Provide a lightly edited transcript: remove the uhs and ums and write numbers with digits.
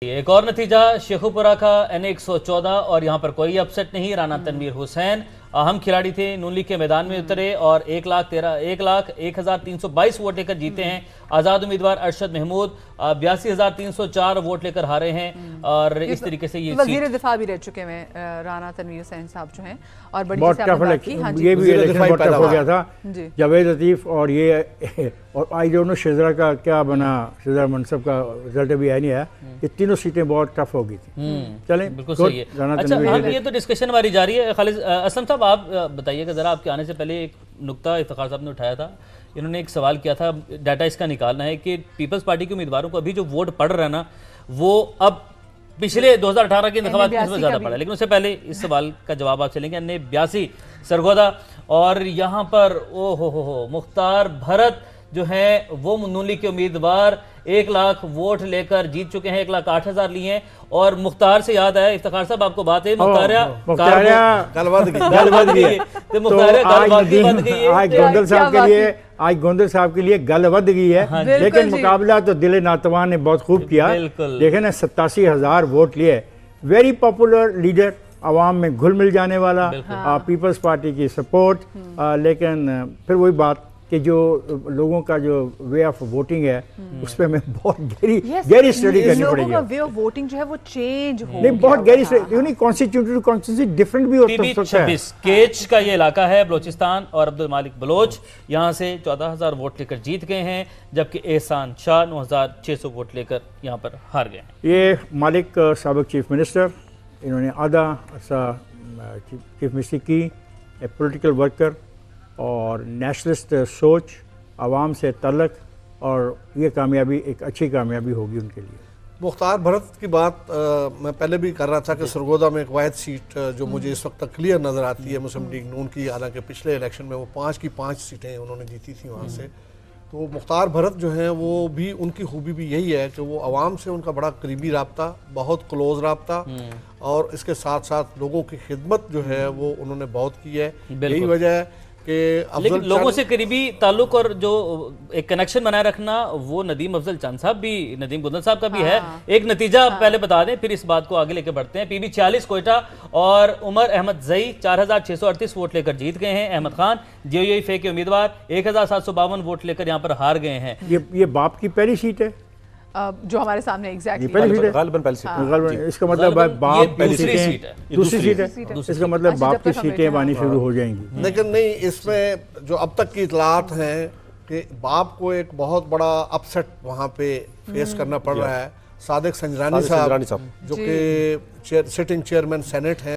एक और नतीजा शेखुपुरा का N114 और यहाँ पर कोई अपसेट नहीं। राना तनवीर हुसैन अहम खिलाड़ी थे, नून लीग के मैदान में उतरे और 1,01,322 वोट लेकर जीते हैं। आजाद उम्मीदवार अरशद महमूद 82,304 वोट लेकर हारे हैं और इस तरीके से ये वजीर दिफा भी रह चुके हैं राना तनवीर हुसैन साहब जो हैं और बड़ी बहुत टफ ये भी इलेक्शन बहुत टफ हो गया था। जावेद लतीफ और ये और आई डोंट नो शेजरा का क्या बना, शेजरा मनसब का रिजल्ट भी नहीं आया। ये तीनों सीटें बहुत टफ हो गई थी। चलें बिल्कुल सही है। अच्छा, ये तो डिस्कशन हमारी जारी है। खालिद असलम साहब, आप बताइएगा जरा, आपके आने से पहले एक नुक्ता इफ्तिखार साहब ने उठाया था। इन्होंने एक सवाल किया था, डाटा इसका निकालना है कि पीपल्स पार्टी के उम्मीदवारों को अभी जो वोट पड़ रहा है ना, वो अब पिछले 2018 के इंतखाबात में ज्यादा पड़ा। लेकिन उससे पहले इस सवाल का जवाब आप चलेंगे। N82 सरगोदा और यहाँ पर ओ हो मुख्तार भरत जो है वो नून लीग के उम्मीदवार 1 लाख वोट लेकर जीत चुके हैं। 1,08,000 लिए हैं। और मुख्तार से याद आया इफ्तिखार साहब, आपको बात है मुख्तारिया गल बद गई। आज गोंदल साहब के लिए गल बद गई है। लेकिन मुकाबला तो दिल नातवान ने बहुत खूब किया। देखे ना 87,000 वोट लिए। वेरी पॉपुलर लीडर, आवाम में घुल मिल जाने वाला, पीपल्स पार्टी की सपोर्ट। लेकिन फिर वही बात कि जो लोगों का जो वे ऑफ वोटिंग है उस पर हमें बहुत गहरी स्टडी करनी पड़ेगी। लोगों का वे ऑफ वोटिंग जो है वो चेंज हो नहीं, बहुत गहरी स्टडी। कॉन्स्टिट्यूटेड कॉन्स्टिट्यूंसी डिफरेंट भी हो सकता है। केच का ये इलाका है बलोचिस्तान और अब्दुल मालिक बलोच यहाँ से 14,000 वोट लेकर जीत गए हैं, जबकि एहसान शाह 9,600 वोट लेकर यहाँ पर हार गए हैं। ये मालिक साबिक चीफ मिनिस्टर, इन्होंने आधा अरसा चीफ मिनिस्टर की, ए पोलिटिकल वर्कर और नेशनलिस्ट सोच, आवाम से तल्लक, और ये कामयाबी एक अच्छी कामयाबी होगी उनके लिए। मुख्तार भरत की बात मैं पहले भी कर रहा था कि सरगोदा में एक वाहिद सीट जो मुझे इस वक्त क्लियर नज़र आती है मुस्लिम लीग नून की, हालांकि पिछले इलेक्शन में वो 5 की 5 सीटें उन्होंने जीती थी वहाँ से। तो मुख्तार भरत जो हैं वो भी, उनकी खूबी भी यही है कि वो आवाम से उनका बड़ा करीबी राब्ता, बहुत क्लोज राब्ता, और इसके साथ साथ लोगों की खिदमत जो है वो उन्होंने बहुत की है। यही वजह है कि लेकिन लोगों से करीबी ताल्लुक और जो एक कनेक्शन बनाए रखना वो नदीम अफजल चंद साहब भी, नदीम गुंदल साहब का भी है। एक नतीजा पहले बता दें, फिर इस बात को आगे लेकर बढ़ते हैं। PB 40 कोयटा और उमर अहमद जई 4,638 वोट लेकर जीत गए हैं। अहमद खान JUIF के उम्मीदवार 1,752 वोट लेकर यहाँ पर हार गए हैं। ये बाप की पहली सीट है जो हमारे सामने एग्जैक्टली इसका मतलब बाप की सीट है, दूसरी सीट है। इसका मतलब बाप की सीटें आनी शुरू हो जाएंगी। लेकिन नहीं, इसमें जो अब तक की इतलात हैं कि बाप को एक बहुत बड़ा अपसेट वहाँ पे फेस करना पड़ रहा है। सादिक संजरानी साहब जो कि सिटिंग चेयरमैन सेनेट हैं।